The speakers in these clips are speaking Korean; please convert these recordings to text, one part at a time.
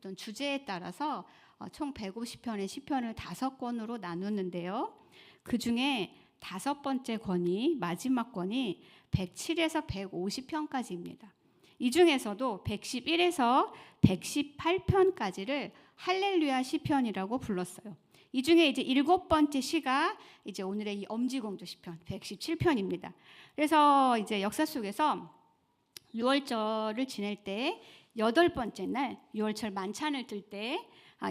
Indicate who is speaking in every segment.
Speaker 1: 어떤 주제에 따라서 총 150편의 시편을 5권으로 나누는데요. 그 중에 5번째 권이, 마지막 권이 107에서 150편까지입니다. 이 중에서도 111에서 118편까지를 할렐루야 시편이라고 불렀어요. 이 중에 이제 7번째 시가 이제 오늘의 이 엄지공주 시편 117편입니다. 그래서 이제 역사 속에서 6월절을 지낼 때 8번째 날 6월절 만찬을 들 때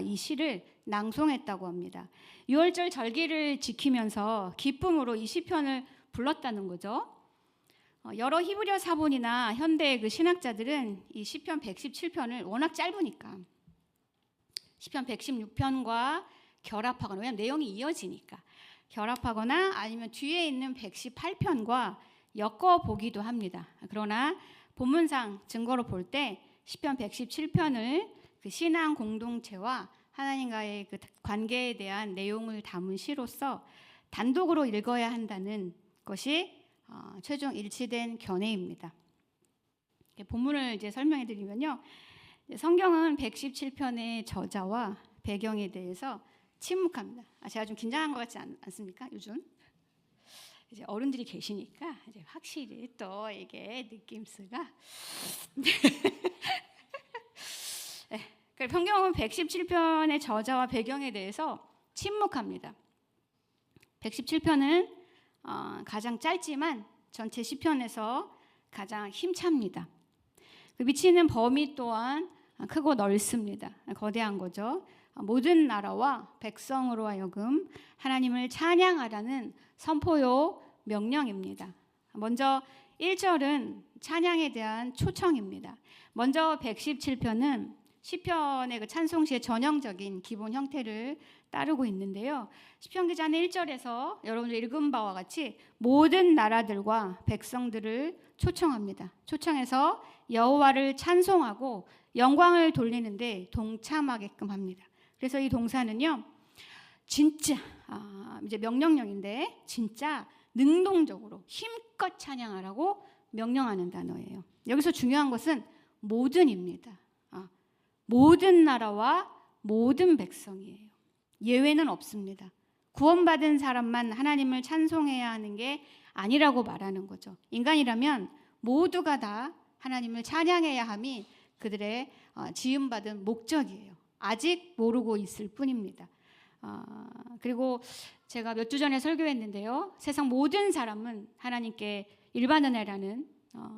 Speaker 1: 이 시를 낭송했다고 합니다. 6월절 절기를 지키면서 기쁨으로 이 시편을 불렀다는 거죠. 여러 히브리어 사본이나 현대 그 신학자들은 이 시편 117편을 워낙 짧으니까 시편 116편과 결합하거나, 왜냐하면 내용이 이어지니까 결합하거나 아니면 뒤에 있는 118편과 엮어보기도 합니다. 그러나 본문상 증거로 볼 때 시편 117편을 그 신앙 공동체와 하나님과의 그 관계에 대한 내용을 담은 시로서 단독으로 읽어야 한다는 것이 최종 일치된 견해입니다. 본문을 이제 설명해 드리면요, 성경은 117편의 저자와 배경에 대해서 침묵합니다. 제가 좀 긴장한 것 같지 않습니까? 요즘 이제 어른들이 계시니까 이제 확실히 또 이게 느낌스가. 네. 성경은 117편의 저자와 배경에 대해서 침묵합니다. 117편은 가장 짧지만 전체 시편에서 가장 힘찹니다. 미치는 범위 또한 크고 넓습니다. 거대한 거죠. 모든 나라와 백성으로 하여금 하나님을 찬양하라는 선포요 명령입니다. 먼저 1절은 찬양에 대한 초청입니다. 먼저 117편은 시편의 그 찬송시의 전형적인 기본 형태를 따르고 있는데요. 시편 기자는 1절에서 여러분들 읽은 바와 같이 모든 나라들과 백성들을 초청합니다. 초청해서 여호와를 찬송하고 영광을 돌리는데 동참하게끔 합니다. 그래서 이 동사는요, 진짜 이제 명령형인데 진짜 능동적으로 힘껏 찬양하라고 명령하는 단어예요. 여기서 중요한 것은 모든입니다. 모든 나라와 모든 백성이에요. 예외는 없습니다. 구원받은 사람만 하나님을 찬송해야 하는 게 아니라고 말하는 거죠. 인간이라면 모두가 다 하나님을 찬양해야 함이 그들의 지음받은 목적이에요. 아직 모르고 있을 뿐입니다. 그리고 제가 몇 주 전에 설교했는데요, 세상 모든 사람은 하나님께 일반 은혜라는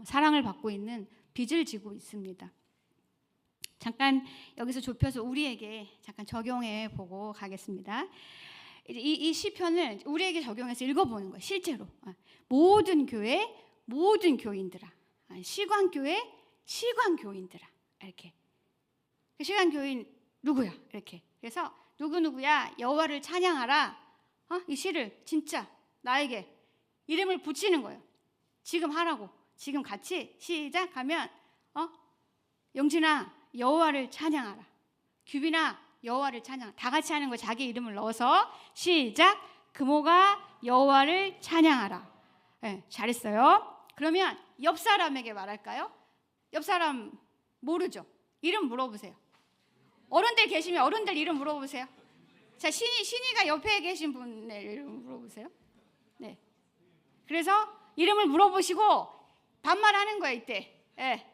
Speaker 1: 사랑을 받고 있는 빚을 지고 있습니다. 잠깐 여기서 좁혀서 우리에게 잠깐 적용해 보고 가겠습니다. 이 시편을 우리에게 적용해서 읽어보는 거예요. 실제로 모든 교회, 모든 교인들아, 시관교회, 시관교인들아, 이렇게. 시관교인 누구야? 이렇게. 그래서 누구누구야 여호와를 찬양하라. 이 시를 진짜 나에게 이름을 붙이는 거예요. 지금 하라고. 지금 같이 시작하면 영진아 여호와를 찬양하라. 규빈아 여호와를 찬양하라. 다 같이 하는 거, 자기 이름을 넣어서 시작. 금호가 여호와를 찬양하라. 네, 잘했어요. 그러면 옆 사람에게 말할까요? 옆 사람 모르죠? 이름 물어보세요. 어른들 계시면 어른들 이름 물어보세요. 자, 신이가 옆에 계신 분의 이름 물어보세요. 네. 그래서 이름을 물어보시고 반말하는 거예요, 이때. 네.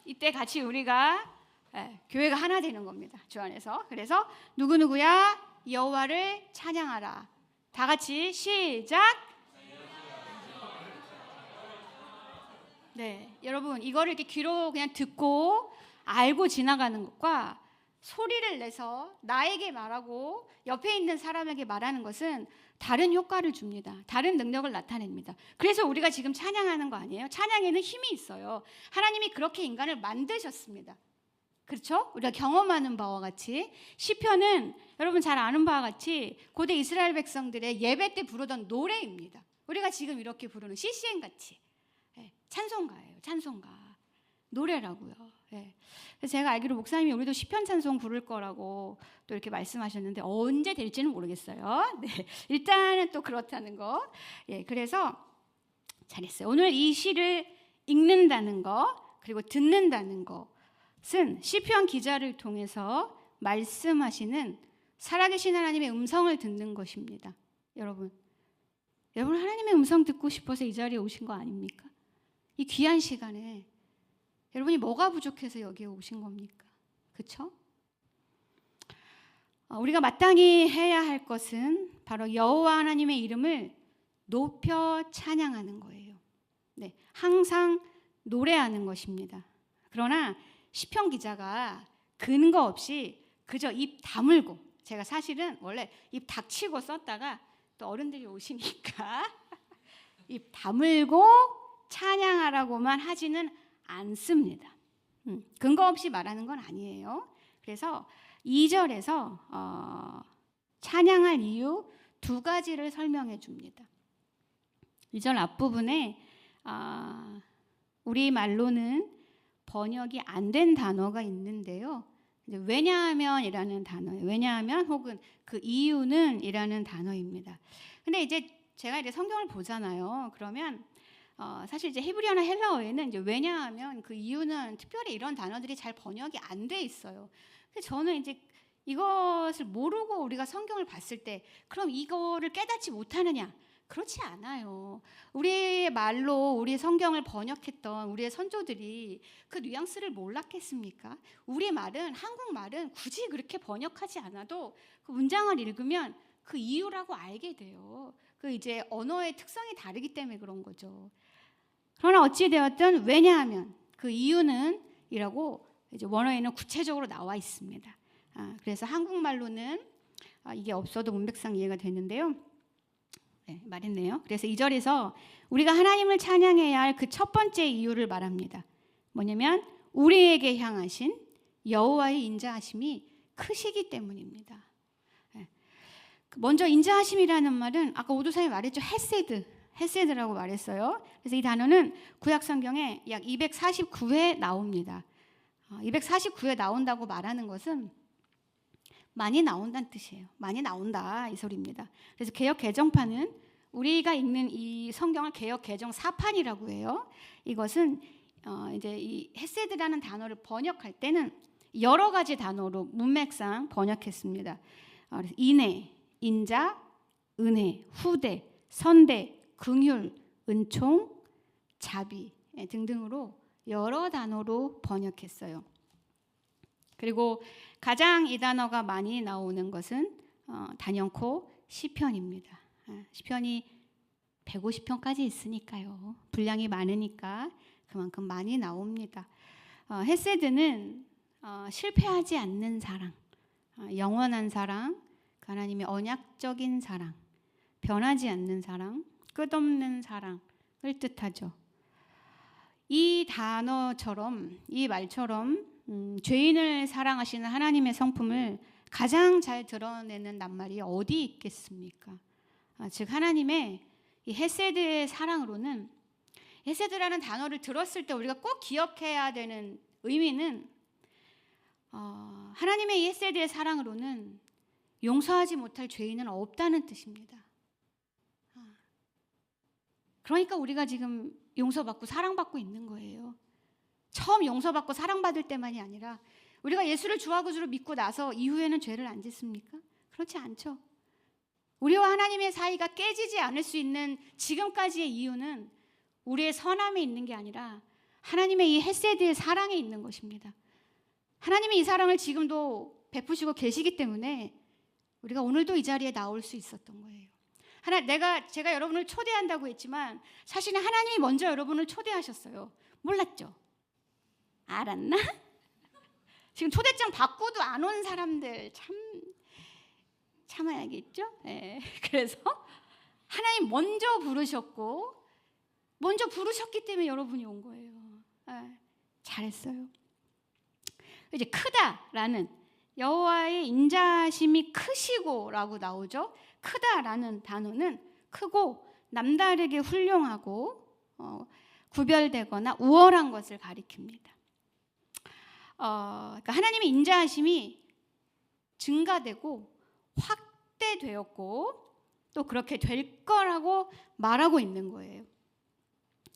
Speaker 1: 이때 같이 우리가 교회가 하나 되는 겁니다. 주 안에서. 그래서 누구누구야 여호와를 찬양하라. 다 같이 시작. 네, 여러분 이거를 이렇게 귀로 그냥 듣고 알고 지나가는 것과 소리를 내서 나에게 말하고 옆에 있는 사람에게 말하는 것은 다른 효과를 줍니다. 다른 능력을 나타냅니다. 그래서 우리가 지금 찬양하는 거 아니에요? 찬양에는 힘이 있어요. 하나님이 그렇게 인간을 만드셨습니다. 그렇죠? 우리가 경험하는 바와 같이 시편은 여러분 잘 아는 바와 같이 고대 이스라엘 백성들의 예배 때 부르던 노래입니다. 우리가 지금 이렇게 부르는 CCM 같이 찬송가예요. 찬송가. 노래라고요. 그래서 제가 알기로 목사님이 우리도 시편 찬송 부를 거라고 또 이렇게 말씀하셨는데 언제 될지는 모르겠어요. 네, 일단은 또 그렇다는 거. 그래서 잘했어요. 오늘 이 시를 읽는다는 거 그리고 듣는다는 것은 시편 기자를 통해서 말씀하시는 살아계신 하나님의 음성을 듣는 것입니다. 여러분 하나님의 음성 듣고 싶어서 이 자리에 오신 거 아닙니까? 이 귀한 시간에 여러분이 뭐가 부족해서 여기에 오신 겁니까? 그렇죠? 우리가 마땅히 해야 할 것은 바로 여호와 하나님의 이름을 높여 찬양하는 거예요. 네, 항상 노래하는 것입니다. 그러나 시편 기자가 근거 없이 그저 입 다물고, 제가 사실은 원래 입 닥치고 썼다가 또 어른들이 오시니까 입 다물고 찬양하라고만 하지는 않습니다. 근거 없이 말하는 건 아니에요. 그래서 2절에서 찬양할 이유 2가지를 설명해 줍니다. 2절 앞부분에 우리 말로는 번역이 안 된 단어가 있는데요. 왜냐하면이라는 단어예요. 왜냐하면 혹은 그 이유는 이라는 단어입니다. 근데 이제 제가 이제 성경을 보잖아요. 그러면 사실 이제 히브리어나 헬라어에는 이제 왜냐하면 그 이유는 특별히 이런 단어들이 잘 번역이 안 돼 있어요. 그래서 저는 이제 이것을 모르고 우리가 성경을 봤을 때 그럼 이거를 깨닫지 못하느냐? 그렇지 않아요. 우리의 말로 우리 성경을 번역했던 우리의 선조들이 그 뉘앙스를 몰랐겠습니까? 우리 말은, 한국말은 굳이 그렇게 번역하지 않아도 그 문장을 읽으면 그 이유라고 알게 돼요. 그 이제 언어의 특성이 다르기 때문에 그런 거죠. 그러나 어찌 되었든 왜냐하면 그 이유는 이라고 이제 원어에는 구체적으로 나와 있습니다. 그래서 한국말로는 이게 없어도 문맥상 이해가 되는데요. 네, 말했네요. 그래서 2절에서 우리가 하나님을 찬양해야 할 그 첫 번째 이유를 말합니다. 뭐냐면 우리에게 향하신 여호와의 인자하심이 크시기 때문입니다. 먼저 인자하심이라는 말은 아까 오도사님이 말했죠. 헤세드라고 말했어요. 그래서 이 단어는 구약 성경에 약 249회 나옵니다. 249회 나온다고 말하는 것은 많이 나온다는 뜻이에요. 많이 나온다 이 소리입니다. 그래서 개역 개정판은 우리가 읽는 이 성경을 개역 개정 사판이라고 해요. 이것은 이제 이 헤세드라는 단어를 번역할 때는 여러 가지 단어로 문맥상 번역했습니다. 그래서 인애, 인자, 은혜, 후대, 선대, 긍휼, 은총, 자비 등등으로 여러 단어로 번역했어요. 그리고 가장 이 단어가 많이 나오는 것은 단연코 시편입니다. 시편이 150편까지 있으니까요. 분량이 많으니까 그만큼 많이 나옵니다. 헤세드는 실패하지 않는 사랑, 영원한 사랑, 하나님의 언약적인 사랑, 변하지 않는 사랑, 끝없는 사랑을 뜻하죠. 이 단어처럼, 이 말처럼 죄인을 사랑하시는 하나님의 성품을 가장 잘 드러내는 낱말이 어디 있겠습니까? 즉 하나님의 이 헤세드의 사랑으로는, 헤세드라는 단어를 들었을 때 우리가 꼭 기억해야 되는 의미는 하나님의 이 헤세드의 사랑으로는 용서하지 못할 죄인은 없다는 뜻입니다. 그러니까 우리가 지금 용서받고 사랑받고 있는 거예요. 처음 용서받고 사랑받을 때만이 아니라 우리가 예수를 주와 구주로 믿고 나서 이후에는 죄를 안 짓습니까? 그렇지 않죠. 우리와 하나님의 사이가 깨지지 않을 수 있는 지금까지의 이유는 우리의 선함에 있는 게 아니라 하나님의 이 헤세드의 사랑에 있는 것입니다. 하나님이 이 사랑을 지금도 베푸시고 계시기 때문에 우리가 오늘도 이 자리에 나올 수 있었던 거예요. 제가 여러분을 초대한다고 했지만 사실은 하나님이 먼저 여러분을 초대하셨어요. 몰랐죠? 알았나? 지금 초대장 받고도 안 온 사람들 참아야겠죠? 네. 그래서 하나님 먼저 부르셨고 먼저 부르셨기 때문에 여러분이 온 거예요. 네. 잘했어요. 이제 크다라는 여호와의 인자심이 크시고라고 나오죠. 크다라는 단어는 크고 남다르게 훌륭하고 구별되거나 우월한 것을 가리킵니다. 그러니까 하나님의 인자하심이 증가되고 확대되었고 또 그렇게 될 거라고 말하고 있는 거예요.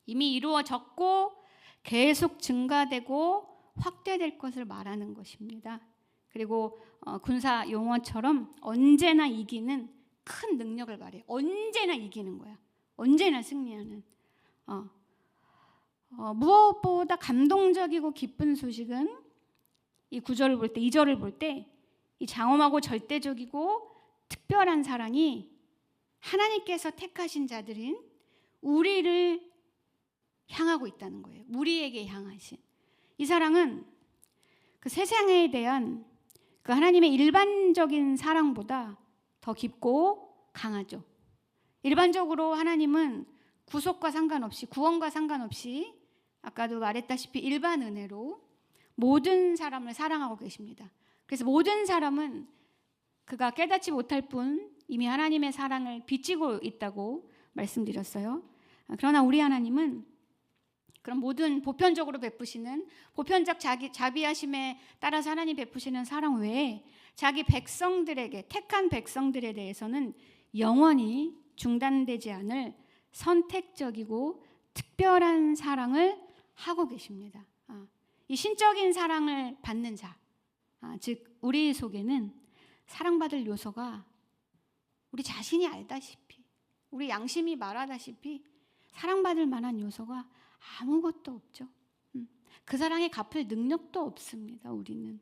Speaker 1: 이미 이루어졌고 계속 증가되고 확대될 것을 말하는 것입니다. 그리고 군사 용어처럼 언제나 이기는 큰 능력을 말해요. 언제나 이기는 거야. 언제나 승리하는. 무엇보다 감동적이고 기쁜 소식은 이 9절을 볼 때, 2절을 볼 때 이 장엄하고 절대적이고 특별한 사랑이 하나님께서 택하신 자들인 우리를 향하고 있다는 거예요. 우리에게 향하신. 이 사랑은 그 세상에 대한 그 하나님의 일반적인 사랑보다 더 깊고 강하죠. 일반적으로 하나님은 구속과 상관없이, 구원과 상관없이 아까도 말했다시피 일반 은혜로 모든 사람을 사랑하고 계십니다. 그래서 모든 사람은 그가 깨닫지 못할 뿐 이미 하나님의 사랑을 비치고 있다고 말씀드렸어요. 그러나 우리 하나님은 그런 모든 보편적으로 베푸시는 보편적 자비하심에 따라서 하나님 베푸시는 사랑 외에 자기 백성들에게, 택한 백성들에 대해서는 영원히 중단되지 않을 선택적이고 특별한 사랑을 하고 계십니다. 이 신적인 사랑을 받는 자, 즉 우리 속에는 사랑받을 요소가 우리 자신이 알다시피, 우리 양심이 말하다시피 사랑받을 만한 요소가 아무것도 없죠. 그 사랑에 갚을 능력도 없습니다. 우리는.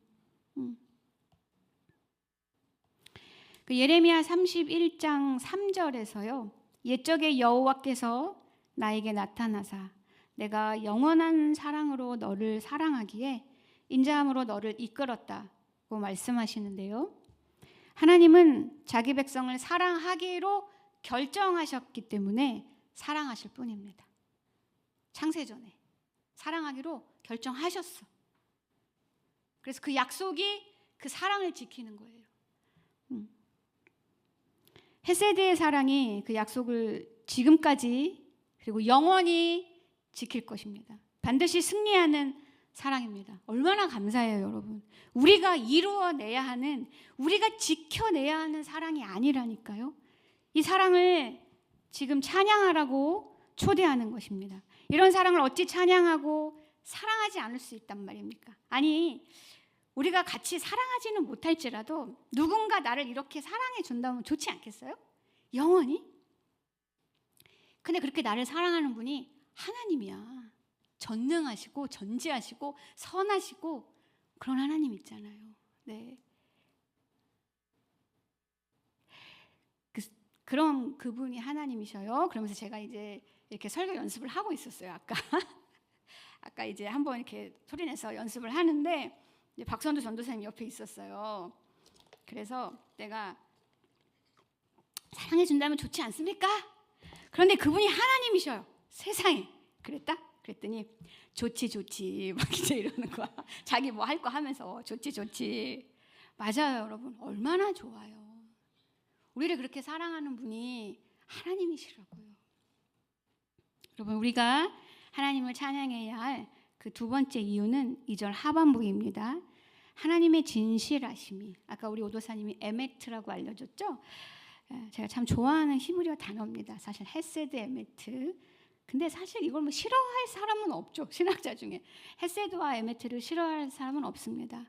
Speaker 1: 그 예레미야 31장 3절에서요. 옛적에 여호와께서 나에게 나타나사 내가 영원한 사랑으로 너를 사랑하기에 인자함으로 너를 이끌었다고 말씀하시는데요. 하나님은 자기 백성을 사랑하기로 결정하셨기 때문에 사랑하실 뿐입니다. 창세전에 사랑하기로 결정하셨어. 그래서 그 약속이 그 사랑을 지키는 거예요. 헤세드의 사랑이 그 약속을 지금까지 그리고 영원히 지킬 것입니다. 반드시 승리하는 사랑입니다. 얼마나 감사해요, 여러분. 우리가 이루어내야 하는, 우리가 지켜내야 하는 사랑이 아니라니까요. 이 사랑을 지금 찬양하라고 초대하는 것입니다. 이런 사랑을 어찌 찬양하고 사랑하지 않을 수 있단 말입니까? 아니, 우리가 같이 사랑하지는 못할지라도 누군가 나를 이렇게 사랑해 준다면 좋지 않겠어요? 영원히? 근데 그렇게 나를 사랑하는 분이 하나님이야. 전능하시고 전지하시고 선하시고 그런 하나님 있잖아요. 네. 그런 그분이 하나님이셔요. 그러면서 제가 이제 이렇게 설교 연습을 하고 있었어요. 아까 이제 한번 이렇게 소리내서 연습을 하는데 이제 박선두 전도사님 옆에 있었어요. 그래서 내가 사랑해 준다면 좋지 않습니까? 그런데 그분이 하나님이셔요. 세상에. 그랬더니 좋지 막 이제 이러는 거야. 자기 뭐 할 거 하면서 좋지. 맞아요, 여러분. 얼마나 좋아요. 우리를 그렇게 사랑하는 분이 하나님이시라고요. 여러분, 우리가 하나님을 찬양해야 할 그 두 번째 이유는 2절 하반부입니다. 하나님의 진실하심이, 아까 우리 오도사님이 에메트라고 알려줬죠. 제가 참 좋아하는 히브리어 단어입니다. 사실 헤세드 에메트. 근데 사실 이걸 뭐 싫어할 사람은 없죠. 신학자 중에 헤세드와 에메트를 싫어할 사람은 없습니다.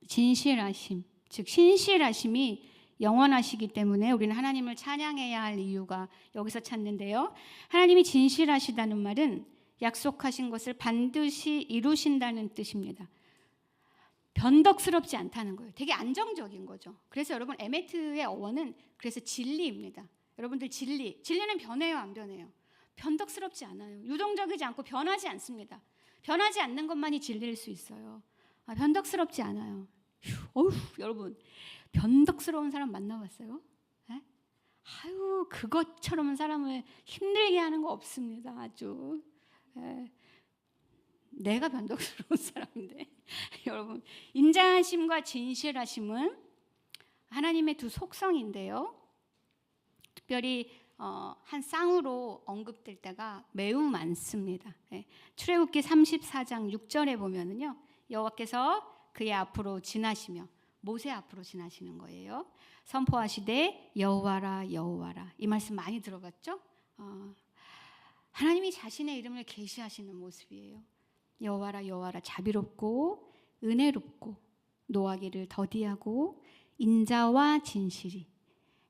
Speaker 1: 진실하심, 즉 신실하심이 영원하시기 때문에 우리는 하나님을 찬양해야 할 이유가 여기서 찾는데요. 하나님이 진실하시다는 말은 약속하신 것을 반드시 이루신다는 뜻입니다. 변덕스럽지 않다는 거예요. 되게 안정적인 거죠. 그래서 여러분 에메트의 어원은 그래서 진리입니다. 여러분들 진리는 변해요, 안 변해요? 변덕스럽지 않아요. 유동적이지 않고 변하지 않습니다. 변하지 않는 것만이 진리일 수 있어요. 변덕스럽지 않아요. 여러분 변덕스러운 사람 만나봤어요? 네? 아유, 그것처럼 사람을 힘들게 하는 거 없습니다. 아주. 내가 변덕스러운 사람인데 여러분, 인자하심과 진실하심은 하나님의 두 속성인데요. 특별히 한 쌍으로 언급될 때가 매우 많습니다. 출애굽기 34장 6절에 보면은요, 여호와께서 그의 앞으로 지나시며 모세 앞으로 지나시는 거예요. 선포하시되 여호와라 여호와라. 이 말씀 많이 들어봤죠? 하나님이 자신의 이름을 계시하시는 모습이에요. 여호와라 여호와라 자비롭고 은혜롭고 노하기를 더디하고 인자와 진실이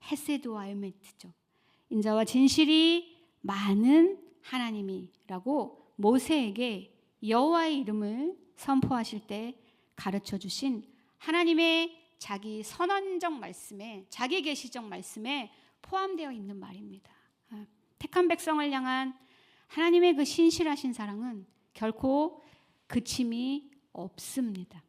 Speaker 1: 헤세드와 에메트죠. 인자와 진실이 많은 하나님이라고 모세에게 여호와의 이름을 선포하실 때 가르쳐 주신 하나님의 자기 선언적 말씀에, 자기 계시적 말씀에 포함되어 있는 말입니다. 택한 백성을 향한 하나님의 그 신실하신 사랑은 결코 그침이 없습니다.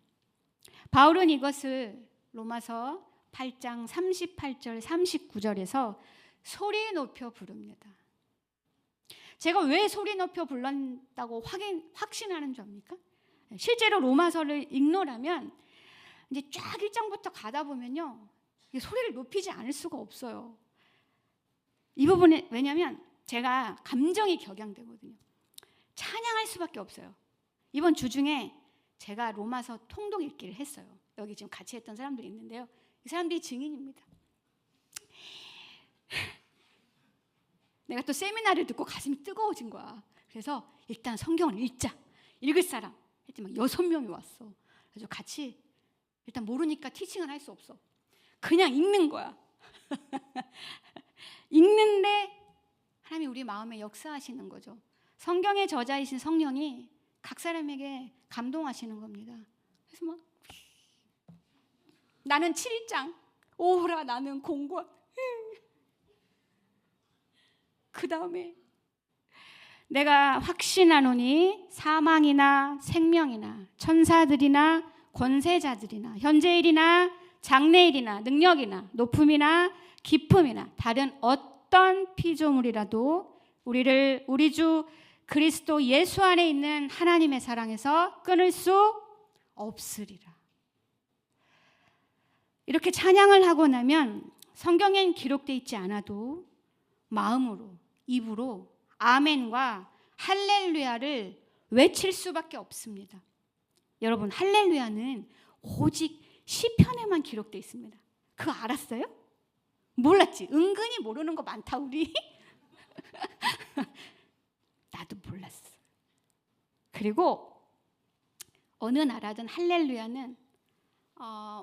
Speaker 1: 바울은 이것을 로마서 8장 38절 39절에서 소리 높여 부릅니다. 제가 왜 소리 높여 불렀다고 확신하는 줄 압니까? 실제로 로마서를 읽노라면 이제 쫙 1장부터 가다 보면요, 소리를 높이지 않을 수가 없어요. 이 부분에, 왜냐하면 제가 감정이 격양되거든요. 찬양할 수밖에 없어요. 이번 주 중에 제가 로마서 통독 읽기를 했어요. 여기 지금 같이 했던 사람들이 있는데요. 이 사람들이 증인입니다. 내가 또 세미나를 듣고 가슴이 뜨거워진 거야. 그래서 일단 성경을 읽자. 읽을 사람 했더니 막 6명이 왔어. 그래서 같이 일단 모르니까 티칭을 할 수 없어. 그냥 읽는 거야. 읽는데 하나님이 우리 마음에 역사하시는 거죠. 성경의 저자이신 성령이 각 사람에게 감동하시는 겁니다. 그래서 막 나는 7장 오라 나는 공고한 그 다음에 내가 확신하노니 사망이나 생명이나 천사들이나 권세자들이나 현재일이나 장래일이나 능력이나 높음이나 깊음이나 다른 어떤 피조물이라도 우리를 우리 주 그리스도 예수 안에 있는 하나님의 사랑에서 끊을 수 없으리라. 이렇게 찬양을 하고 나면 성경엔 기록되어 있지 않아도 마음으로, 입으로 아멘과 할렐루야를 외칠 수밖에 없습니다. 여러분, 할렐루야는 오직 시편에만 기록되어 있습니다. 그거 알았어요? 몰랐지? 은근히 모르는 거 많다 우리. 나도 몰랐어. 그리고 어느 나라든 할렐루야는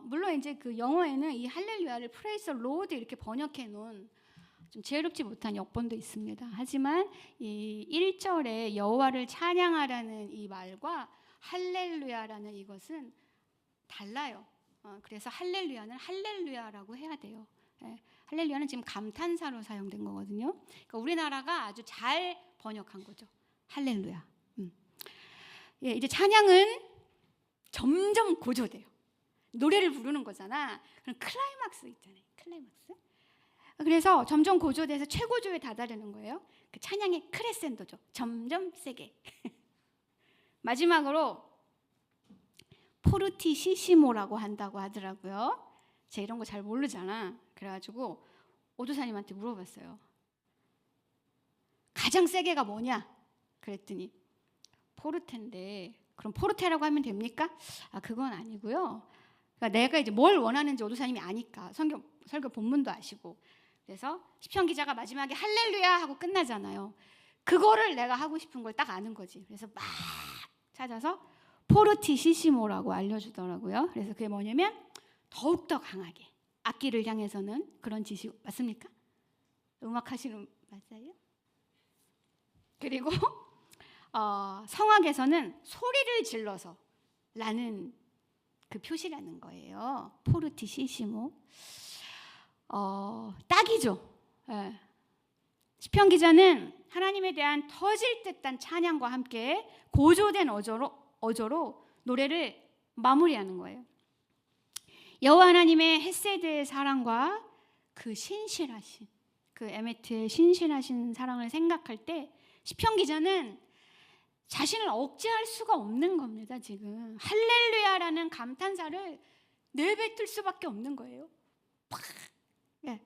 Speaker 1: 물론 이제 그 영어에는 이 할렐루야를 프레이즈 로드 이렇게 번역해 놓은 좀 지혜롭지 못한 역본도 있습니다. 하지만 이 1절에 여호와를 찬양하라는 이 말과 할렐루야라는 이것은 달라요. 그래서 할렐루야는 할렐루야라고 해야 돼요. 할렐루야는 지금 감탄사로 사용된 거거든요. 그러니까 우리나라가 아주 잘 번역한 거죠. 할렐루야. 이제 찬양은 점점 고조돼요. 노래를 부르는 거잖아. 그럼 클라이막스 있잖아요. 클라이막스. 그래서 점점 고조돼서 최고조에 다다르는 거예요. 그 찬양의 크레센도죠. 점점 세게. 마지막으로 포르티시시모라고 한다고 하더라고요. 제가 이런 거 잘 모르잖아. 그래가지고 오도사님한테 물어봤어요. 가장 세게가 뭐냐? 그랬더니 포르테인데 그럼 포르테라고 하면 됩니까? 그건 아니고요. 그러니까 내가 이제 뭘 원하는지 오도사님이 아니까 설교 본문도 아시고 그래서 시편 기자가 마지막에 할렐루야 하고 끝나잖아요. 그거를 내가 하고 싶은 걸 딱 아는 거지. 그래서 막 찾아서 포르티시시모라고 알려주더라고요. 그래서 그게 뭐냐면 더욱더 강하게 악기를 향해서는 그런 지시 맞습니까? 음악 하시는 맞아요? 그리고 성악에서는 소리를 질러서 라는 그 표시라는 거예요. 포르티시시모. 딱이죠. 예. 시편 기자는 하나님에 대한 터질 듯한 찬양과 함께 고조된 어조로 노래를 마무리하는 거예요. 여호와 하나님의 헤세드의 사랑과 그 신실하신 그 에메트의 신실하신 사랑을 생각할 때 시편 기자는 자신을 억제할 수가 없는 겁니다. 지금 할렐루야라는 감탄사를 내뱉을 수밖에 없는 거예요. 예.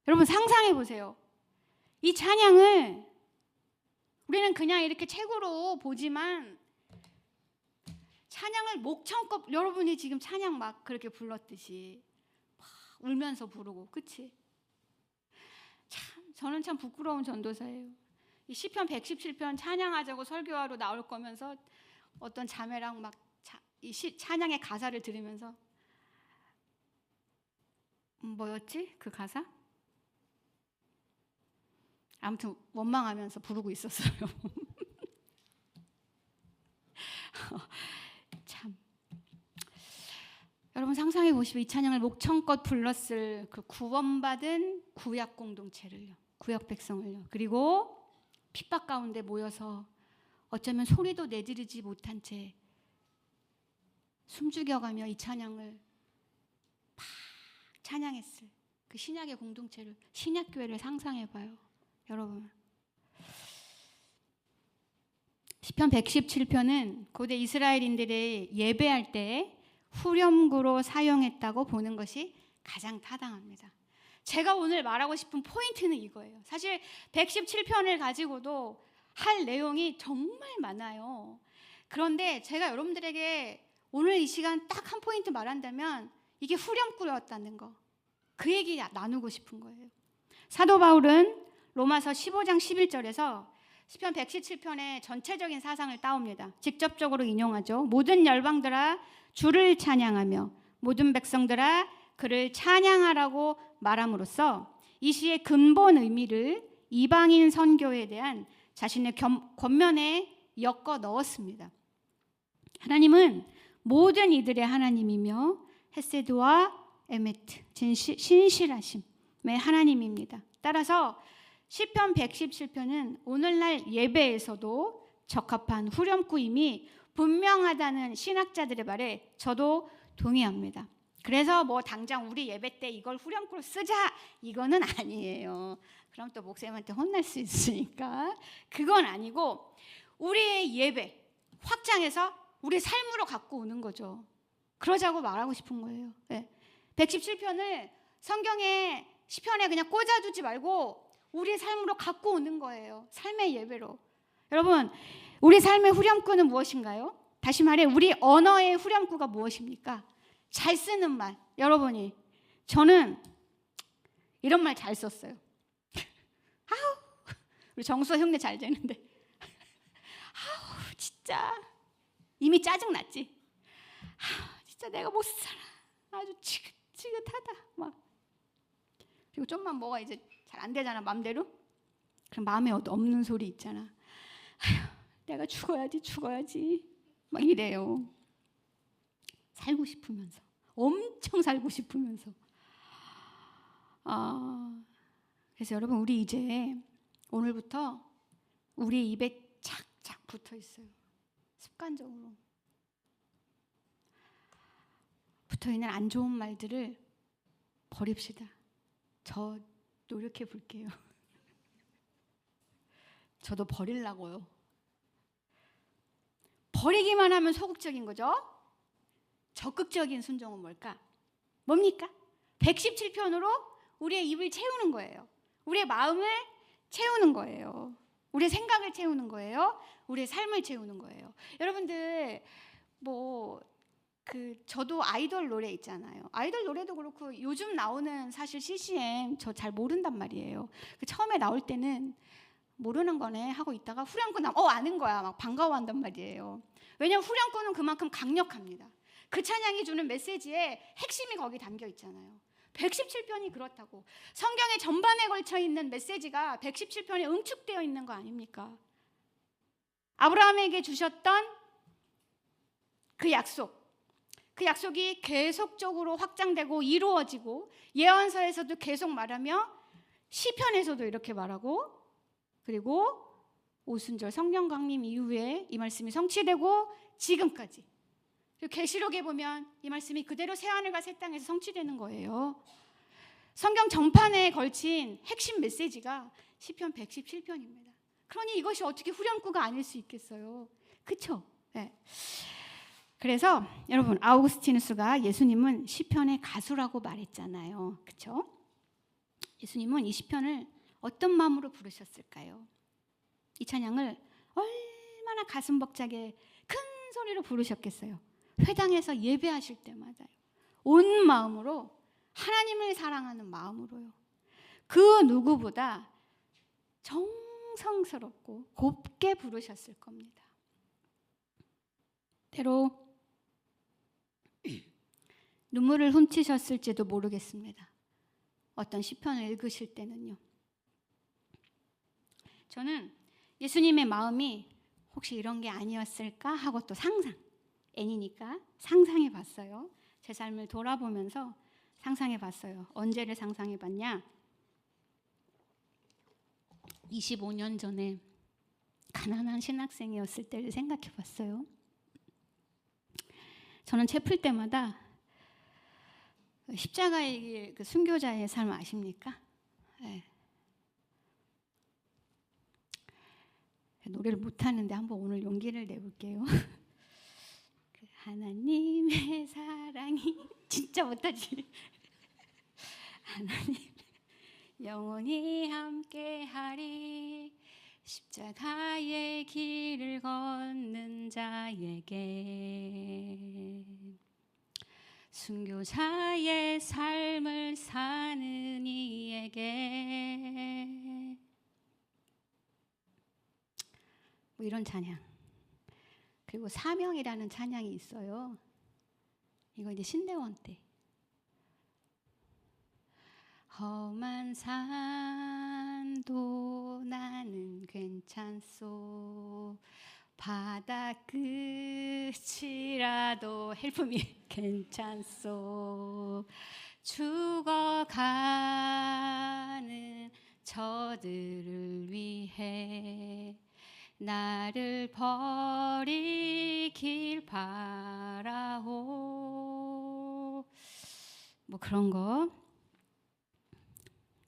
Speaker 1: 여러분 상상해 보세요. 이 찬양을 우리는 그냥 이렇게 책으로 보지만 찬양을 목청껏 여러분이 지금 찬양 막 그렇게 불렀듯이 막 울면서 부르고 그치? 참 저는 참 부끄러운 전도사예요. 이 시편 117편 찬양하자고 설교하러 나올 거면서 어떤 자매랑 막 이 찬양의 가사를 들으면서 뭐였지? 그 가사? 아무튼 원망하면서 부르고 있었어요. 참. 여러분 상상해 보시면 이 찬양을 목청껏 불렀을 그 구원받은 구약 공동체를요, 구약 백성을요, 그리고 핍박 가운데 모여서 어쩌면 소리도 내지르지 못한 채 숨죽여가며 이 찬양을 막 찬양했을 그 신약의 공동체를, 신약교회를 상상해봐요. 여러분, 시편 117편은 고대 이스라엘인들의 예배할 때 후렴구로 사용했다고 보는 것이 가장 타당합니다. 제가 오늘 말하고 싶은 포인트는 이거예요. 사실 117편을 가지고도 할 내용이 정말 많아요. 그런데 제가 여러분들에게 오늘 이 시간 딱 한 포인트 말한다면 이게 후렴구였다는 거, 그 얘기 나누고 싶은 거예요. 사도 바울은 로마서 15장 11절에서 시편 117편의 전체적인 사상을 따옵니다. 직접적으로 인용하죠. 모든 열방들아 주를 찬양하며 모든 백성들아 그를 찬양하라고 말함으로써 이 시의 근본 의미를 이방인 선교에 대한 자신의 권면에 엮어 넣었습니다. 하나님은 모든 이들의 하나님이며 헤세드와 에메트, 신실하심의 하나님입니다. 따라서 시편 117편은 오늘날 예배에서도 적합한 후렴구임이 분명하다는 신학자들의 말에 저도 동의합니다. 그래서 뭐 당장 우리 예배 때 이걸 후렴구로 쓰자 이거는 아니에요. 그럼 또 목사님한테 혼날 수 있으니까 그건 아니고 우리의 예배 확장해서 우리 삶으로 갖고 오는 거죠. 그러자고 말하고 싶은 거예요. 네. 117편을 성경의 시편에 그냥 꽂아두지 말고 우리 삶으로 갖고 오는 거예요. 삶의 예배로. 여러분, 우리 삶의 후렴구는 무엇인가요? 다시 말해 우리 언어의 후렴구가 무엇입니까? 잘 쓰는 말. 여러분이, 저는 이런 말 잘 썼어요. 아우, 우리 정수아 흉내 잘 되는데 아우 진짜 이미 짜증났지. 진짜 내가 못 살아. 아주 지긋지긋하다. 막. 그리고 좀만 뭐가 이제 잘 안 되잖아, 맘대로. 그럼 마음에 없는 소리 있잖아. 아휴, 내가 죽어야지. 막 이래요. 살고 싶으면서, 엄청 살고 싶으면서. 그래서 여러분, 우리 이제 오늘부터 우리 입에 착착 붙어 있어요. 습관적으로 붙어 있는 안 좋은 말들을 버립시다. 저 노력해 볼게요. 저도 버리려고요. 버리기만 하면 소극적인 거죠. 적극적인 순종은 뭘까? 뭡니까? 117편으로 우리의 입을 채우는 거예요. 우리의 마음을 채우는 거예요. 우리의 생각을 채우는 거예요. 우리의 삶을 채우는 거예요. 여러분들 저도 아이돌 노래 있잖아요. 아이돌 노래도 그렇고 요즘 나오는 사실 CCM 저 잘 모른단 말이에요. 처음에 나올 때는 모르는 거네 하고 있다가 후렴구 나면 아는 거야. 막 반가워한단 말이에요. 왜냐하면 후렴구는 그만큼 강력합니다. 그 찬양이 주는 메시지에 핵심이 거기 담겨 있잖아요. 117편이 그렇다고. 성경의 전반에 걸쳐 있는 메시지가 117편에 응축되어 있는 거 아닙니까? 아브라함에게 주셨던 그 약속이 계속적으로 확장되고 이루어지고 예언서에서도 계속 말하며 시편에서도 이렇게 말하고, 그리고 오순절 성령 강림 이후에 이 말씀이 성취되고 지금까지, 그리고 계시록에 보면 이 말씀이 그대로 새하늘과 새 땅에서 성취되는 거예요. 성경 전판에 걸친 핵심 메시지가 시편 117편입니다. 그러니 이것이 어떻게 후렴구가 아닐 수 있겠어요? 그렇죠? 네. 그래서 여러분, 아우구스티누스가 예수님은 시편의 가수라고 말했잖아요. 그렇죠? 예수님은 이 시편을 어떤 마음으로 부르셨을까요? 이 찬양을 얼마나 가슴 벅차게 큰 소리로 부르셨겠어요? 회당에서 예배하실 때마다요. 온 마음으로, 하나님을 사랑하는 마음으로요. 그 누구보다 정성스럽고 곱게 부르셨을 겁니다. 때로 눈물을 훔치셨을지도 모르겠습니다. 어떤 시편을 읽으실 때는요. 저는 예수님의 마음이 혹시 이런 게 아니었을까 하고 또 애니니까 상상해 봤어요. 제 삶을 돌아보면서 상상해 봤어요. 언제를 상상해 봤냐? 25년 전에 가난한 신학생이었을 때를 생각해 봤어요. 저는 책 풀 때마다 십자가의 길, 그 순교자의 삶 아십니까? 네. 노래를 못하는데 한번 오늘 용기를 내볼게요. 그 하나님의 사랑이 진짜 못하지. 하나님 영원히 함께하리 십자가의 길을 걷는 자에게 순교자의 삶을 사는 이에게 뭐 이런 찬양. 그리고 사명이라는 찬양이 있어요. 이거 이제 신대원 때. 험한 산도 나는 괜찮소 바다 끝이라도 헬프미 괜찮소 죽어가는 저들을 위해 나를 버리길 바라오 뭐 그런 거.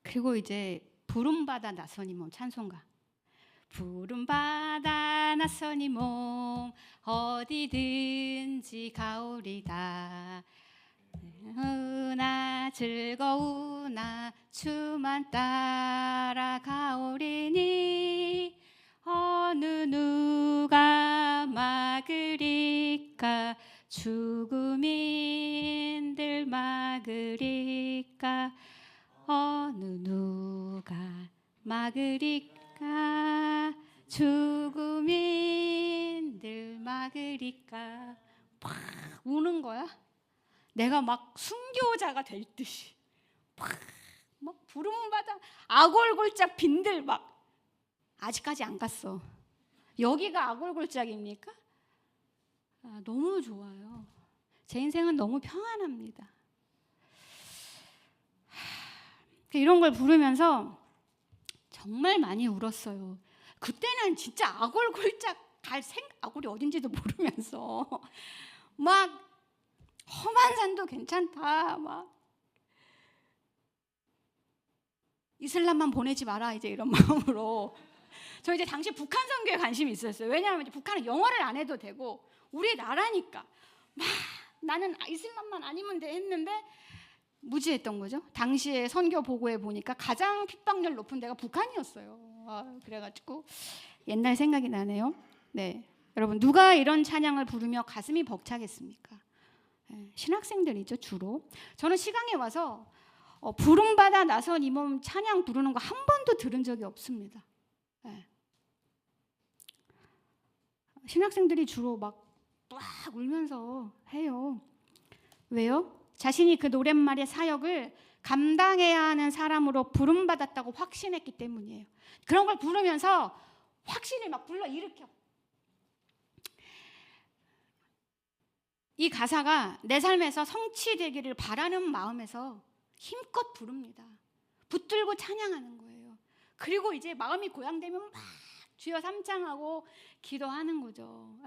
Speaker 1: 그리고 이제 부름받아 나서니 몸 찬송가. 부름받아 나서니 몸 어디든지 가오리다 나 즐거우나 주만 따라가오리니 어느 누가 막으리까 죽음인들 막으리까 어느 누가 막으리까 죽음인들 막으리까 막 우는 거야. 내가 막 순교자가 될 듯이 막 부름받아 아골골짝 빈들 막 아직까지 안 갔어. 여기가 아골골짝입니까? 너무 좋아요. 제 인생은 너무 평안합니다. 이런 걸 부르면서 정말 많이 울었어요. 그때는 진짜 아골골짝 갈 아골이 어딘지도 모르면서 막 험한 산도 괜찮다 막 이슬람만 보내지 마라 이제 이런 마음으로 저 이제 당시 북한 선교에 관심이 있었어요. 왜냐하면 이제 북한은 영어를 안 해도 되고 우리나라니까 막 나는 이슬람만 아니면 돼 했는데 무지했던 거죠. 당시에 선교 보고에 보니까 가장 핍박률 높은 데가 북한이었어요. 그래가지고 옛날 생각이 나네요. 네, 여러분 누가 이런 찬양을 부르며 가슴이 벅차겠습니까? 네, 신학생들이죠 주로. 저는 시강에 와서 부름받아 나선 이 몸 찬양 부르는 거 한 번도 들은 적이 없습니다. 네. 신학생들이 주로 막 울면서 해요. 왜요? 자신이 그 노랫말의 사역을 감당해야 하는 사람으로 부름받았다고 확신했기 때문이에요. 그런 걸 부르면서 확신을 막 불러일으켜. 이 가사가 내 삶에서 성취되기를 바라는 마음에서 힘껏 부릅니다. 붙들고 찬양하는 거예요. 그리고 이제 마음이 고양되면 막 주여 삼창하고 기도하는 거죠.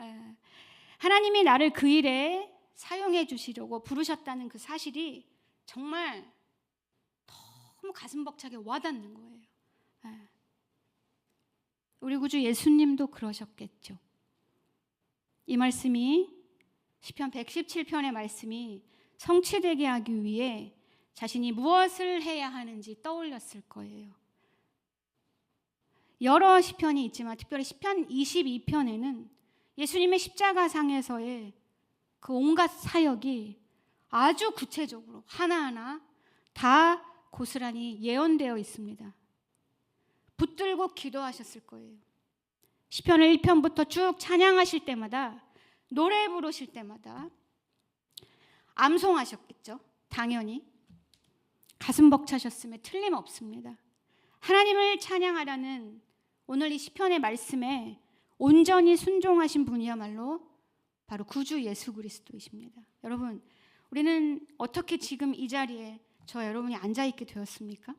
Speaker 1: 하나님이 나를 그 일에 사용해 주시려고 부르셨다는 그 사실이 정말 너무 가슴 벅차게 와닿는 거예요. 우리 구주 예수님도 그러셨겠죠. 이 말씀이 시편 117편의 말씀이 성취되게 하기 위해 자신이 무엇을 해야 하는지 떠올렸을 거예요. 여러 시편이 있지만 특별히 시편 22편에는 예수님의 십자가상에서의 그 온갖 사역이 아주 구체적으로 하나하나 다 고스란히 예언되어 있습니다. 붙들고 기도하셨을 거예요. 시편을 1편부터 쭉 찬양하실 때마다, 노래 부르실 때마다 암송하셨겠죠. 당연히 가슴 벅차셨음에 틀림없습니다. 하나님을 찬양하라는 오늘 이 시편의 말씀에 온전히 순종하신 분이야말로 바로 구주 예수 그리스도이십니다. 여러분, 우리는 어떻게 지금 이 자리에 저 여러분이 앉아있게 되었습니까?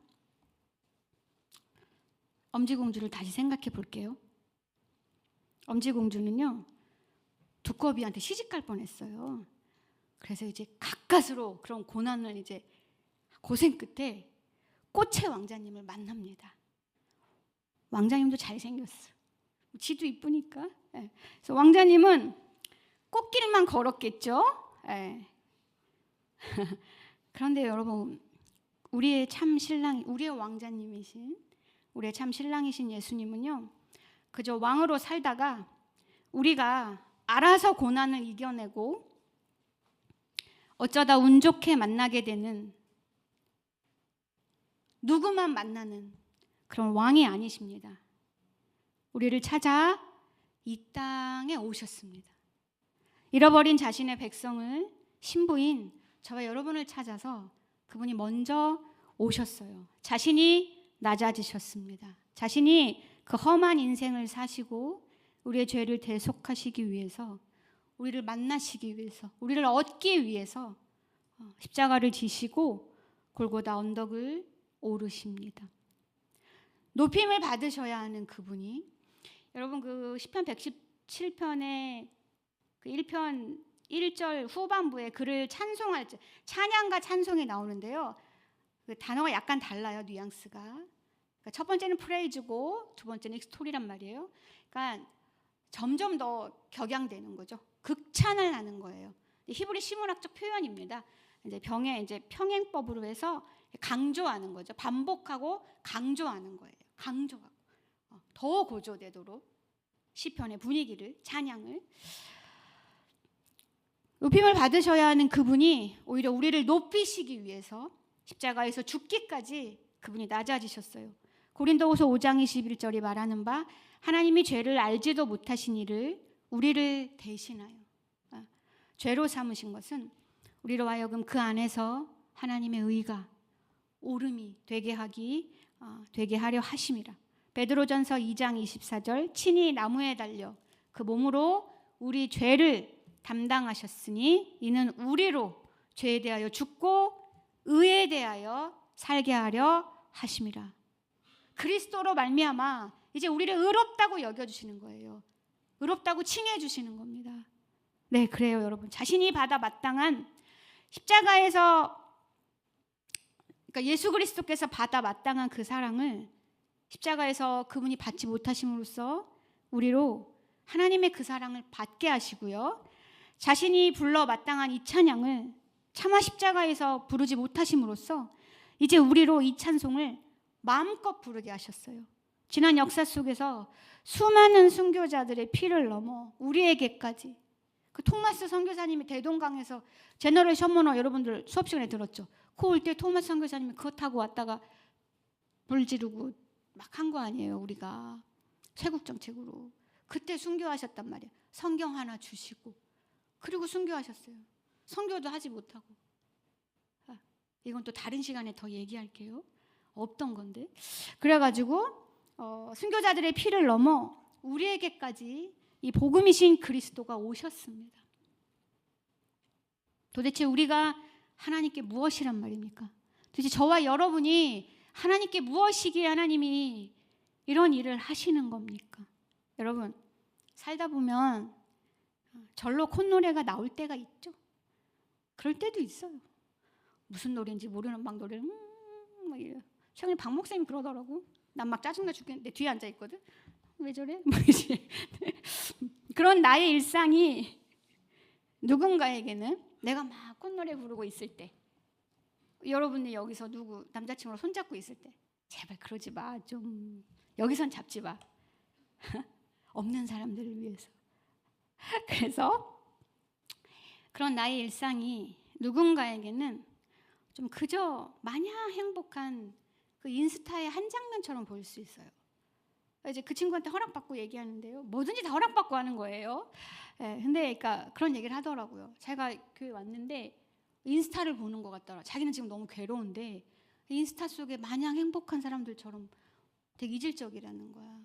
Speaker 1: 엄지공주를 다시 생각해 볼게요. 엄지공주는요, 두꺼비한테 시집갈 뻔했어요. 그래서 이제 가까스로 그런 고난을 이제 고생 끝에 꽃의 왕자님을 만납니다. 왕자님도 잘생겼어. 지도 이쁘니까. 네. 그래서 왕자님은 꽃길만 걸었겠죠. 네. 그런데 여러분, 우리의 참 신랑, 우리의 왕자님이신, 우리의 참 신랑이신 예수님은요, 그저 왕으로 살다가 우리가 알아서 고난을 이겨내고 어쩌다 운 좋게 만나게 되는, 누구만 만나는 그런 왕이 아니십니다. 우리를 찾아 이 땅에 오셨습니다. 잃어버린 자신의 백성을, 신부인 저와 여러분을 찾아서 그분이 먼저 오셨어요. 자신이 낮아지셨습니다. 자신이 그 험한 인생을 사시고 우리의 죄를 대속하시기 위해서, 우리를 만나시기 위해서, 우리를 얻기 위해서 십자가를 지시고 골고다 언덕을 오르십니다. 높임을 받으셔야 하는 그분이, 여러분 그 시편 117편의 그 1편 1절 후반부에 그를 찬송할 때 찬양과 찬송이 나오는데요. 그 단어가 약간 달라요, 뉘앙스가. 그러니까 첫 번째는 프레이즈고 두 번째는 스토리란 말이에요. 그러니까 점점 더 격양되는 거죠. 극찬을 하는 거예요. 히브리 시문학적 표현입니다. 이제 이제 평행법으로 해서 강조하는 거죠. 반복하고 강조하는 거예요. 강조하고 더 고조되도록 시편의 분위기를, 찬양을. 높임을 받으셔야 하는 그분이 오히려 우리를 높이시기 위해서 십자가에서 죽기까지 그분이 낮아지셨어요. 고린도후서 5장 21절이 말하는 바, 하나님이 죄를 알지도 못하신 이를 우리를 대신하여 죄로 삼으신 것은 우리로 하여금 그 안에서 하나님의 의가 옳음이 되게 하려 하심이라. 베드로전서 2장 24절, 친히 나무에 달려 그 몸으로 우리 죄를 담당하셨으니 이는 우리로 죄에 대하여 죽고 의에 대하여 살게 하려 하심이라. 그리스도로 말미암아 이제 우리를 의롭다고 여겨주시는 거예요. 의롭다고 칭해 주시는 겁니다. 네, 그래요 여러분. 자신이 받아 마땅한 십자가에서, 그러니까 예수 그리스도께서 받아 마땅한 그 사랑을 십자가에서 그분이 받지 못하심으로써 우리로 하나님의 그 사랑을 받게 하시고요, 자신이 불러 마땅한 이 찬양을 차마 십자가에서 부르지 못하심으로써 이제 우리로 이 찬송을 마음껏 부르게 하셨어요. 지난 역사 속에서 수많은 순교자들의 피를 넘어 우리에게까지, 그 토마스 선교사님이 대동강에서 제너럴 셔머너 여러분들 수업 시간에 들었죠. 그 올 때 토마스 선교사님이 그거 타고 왔다가 불 지르고 막 한 거 아니에요. 우리가 쇄국 정책으로 그때 순교하셨단 말이에요. 성경 하나 주시고 그리고 순교하셨어요. 선교도 하지 못하고. 이건 또 다른 시간에 더 얘기할게요. 없던 건데. 그래가지고 순교자들의 피를 넘어 우리에게까지 이 복음이신 그리스도가 오셨습니다. 도대체 우리가 하나님께 무엇이란 말입니까? 도대체 저와 여러분이 하나님께 무엇이기에 하나님이 이런 일을 하시는 겁니까? 여러분, 살다 보면 절로 콧노래가 나올 때가 있죠. 그럴 때도 있어요. 무슨 노래인지 모르는 막 노래를 막 이래요. 최근에 박 목사님이 그러더라고. 난 막 짜증나 죽겠는데 뒤에 앉아 있거든. 왜 저래? 그런 나의 일상이 누군가에게는, 내가 막 콧노래 부르고 있을 때, 여러분이 여기서 누구 남자친구랑 손잡고 있을 때, 제발 그러지 마. 좀 여기선 잡지 마. 없는 사람들을 위해서. 그래서 그런 나의 일상이 누군가에게는 좀 그저 마냥 행복한 그 인스타의 한 장면처럼 보일 수 있어요. 이제 그 친구한테 허락받고 얘기하는데요. 뭐든지 다 허락받고 하는 거예요. 예, 근데 그러니까 그런 얘기를 하더라고요. 제가 교회 왔는데 인스타를 보는 것 같더라. 자기는 지금 너무 괴로운데 인스타 속에 마냥 행복한 사람들처럼 되게 이질적이라는 거야.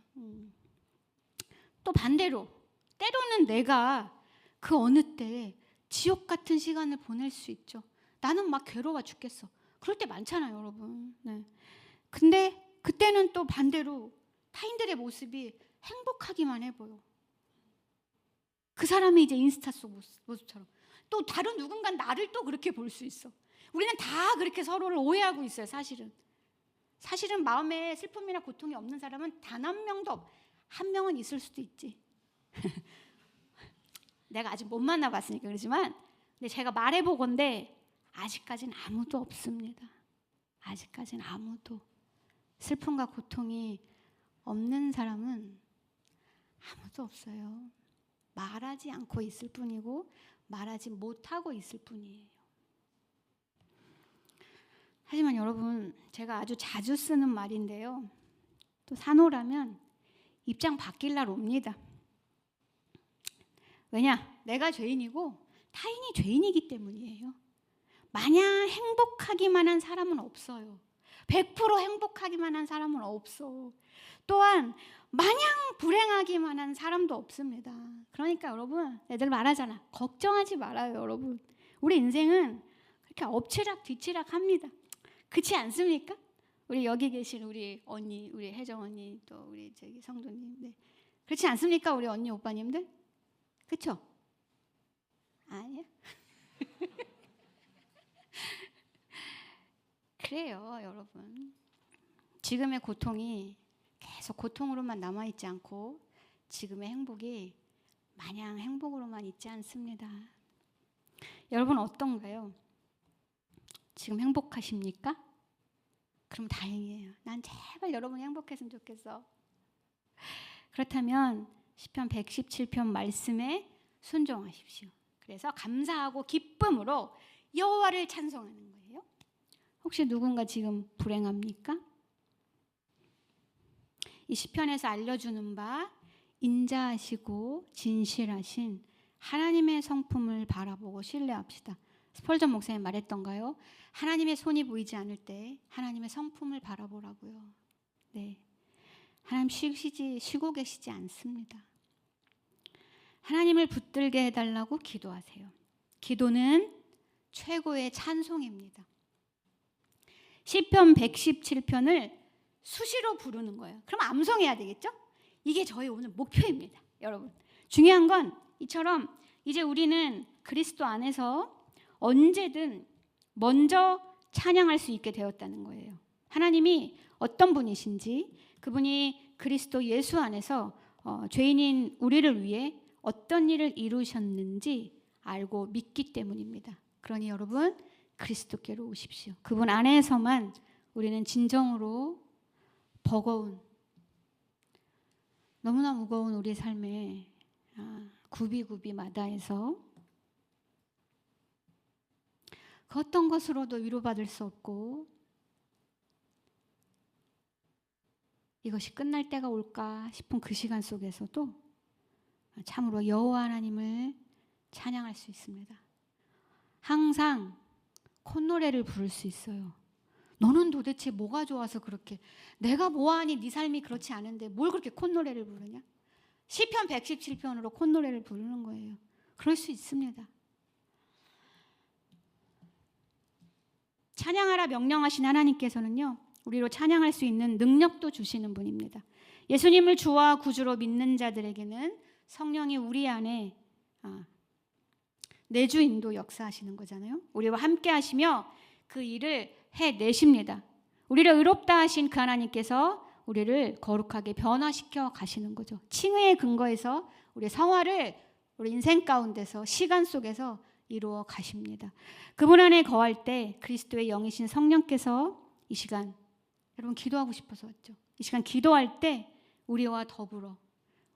Speaker 1: 또 반대로 때로는 내가 그 어느 때 지옥 같은 시간을 보낼 수 있죠. 나는 막 괴로워 죽겠어. 그럴 때 많잖아요, 여러분. 네. 근데 그때는 또 반대로 타인들의 모습이 행복하기만 해 보여. 그 사람이 이제 인스타 속 모습처럼. 또 다른 누군가 나를 또 그렇게 볼 수 있어. 우리는 다 그렇게 서로를 오해하고 있어요, 사실은. 사실은 마음에 슬픔이나 고통이 없는 사람은 단 한 명도 한 명은 있을 수도 있지. 내가 아직 못 만나봤으니까 그러지만, 근데 제가 말해보건데 아직까지는 아무도 없습니다. 아직까지는 아무도. 슬픔과 고통이 없는 사람은 아무도 없어요. 말하지 않고 있을 뿐이고 말하지 못하고 있을 뿐이에요. 하지만 여러분, 제가 아주 자주 쓰는 말인데요. 또 산호라면 입장 바뀔 날 옵니다. 왜냐? 내가 죄인이고 타인이 죄인이기 때문이에요. 마냥 행복하기만 한 사람은 없어요. 100% 행복하기만 한 사람은 없어. 또한 마냥 불행하기만 한 사람도 없습니다. 그러니까 여러분, 애들 말하잖아. 걱정하지 말아요, 여러분. 우리 인생은 그렇게 엎치락 뒤치락 합니다. 그렇지 않습니까? 우리 여기 계신 우리 언니, 우리 혜정 언니, 또 우리 저기 성도님, 네. 그렇지 않습니까, 우리 언니 오빠님들? 그렇죠? 아니야. 그래요, 여러분. 지금의 고통이 계속 고통으로만 남아있지 않고 지금의 행복이 마냥 행복으로만 있지 않습니다. 여러분 어떤가요? 지금 행복하십니까? 그럼 다행이에요. 난 제발 여러분이 행복했으면 좋겠어. 그렇다면 시편 117편 말씀에 순종하십시오. 그래서 감사하고 기쁨으로 여호와를 찬송하는 거예요. 혹시 누군가 지금 불행합니까? 이 시편에서 알려주는 바 인자하시고 진실하신 하나님의 성품을 바라보고 신뢰합시다. 스펄전 목사님 말했던가요? 하나님의 손이 보이지 않을 때 하나님의 성품을 바라보라고요. 네, 하나님 쉬고 계시지 않습니다. 하나님을 붙들게 해달라고 기도하세요. 기도는 최고의 찬송입니다. 시편 117편을 수시로 부르는 거예요. 그럼 암송해야 되겠죠? 이게 저희 오늘 목표입니다, 여러분. 중요한 건 이처럼 이제 우리는 그리스도 안에서 언제든 먼저 찬양할 수 있게 되었다는 거예요. 하나님이 어떤 분이신지, 그분이 그리스도 예수 안에서 죄인인 우리를 위해 어떤 일을 이루셨는지 알고 믿기 때문입니다. 그러니 여러분, 그리스도께로 오십시오. 그분 안에서만 우리는 진정으로 버거운, 너무나 무거운 우리 삶의 구비구비마다에서 그 어떤 것으로도 위로받을 수 없고 이것이 끝날 때가 올까 싶은 그 시간 속에서도 참으로 여호와 하나님을 찬양할 수 있습니다. 항상 콧노래를 부를 수 있어요. 너는 도대체 뭐가 좋아서 그렇게, 내가 뭐하니 네 삶이 그렇지 않은데 뭘 그렇게 콧노래를 부르냐? 시편 117편으로 콧노래를 부르는 거예요. 그럴 수 있습니다. 찬양하라 명령하신 하나님께서는요, 우리로 찬양할 수 있는 능력도 주시는 분입니다. 예수님을 주와 구주로 믿는 자들에게는 성령이 우리 안에 내주 인도 역사하시는 거잖아요. 우리와 함께 하시며 그 일을 해내십니다. 우리를 의롭다 하신 그 하나님께서 우리를 거룩하게 변화시켜 가시는 거죠. 칭의의 근거에서 우리의 성화를 우리 인생 가운데서 시간 속에서 이루어 가십니다. 그분 안에 거할 때 그리스도의 영이신 성령께서 이 시간, 여러분 기도하고 싶어서 왔죠. 이 시간 기도할 때 우리와 더불어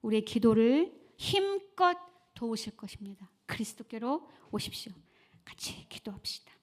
Speaker 1: 우리의 기도를 힘껏 도우실 것입니다. 그리스도께로 오십시오. 같이 기도합시다.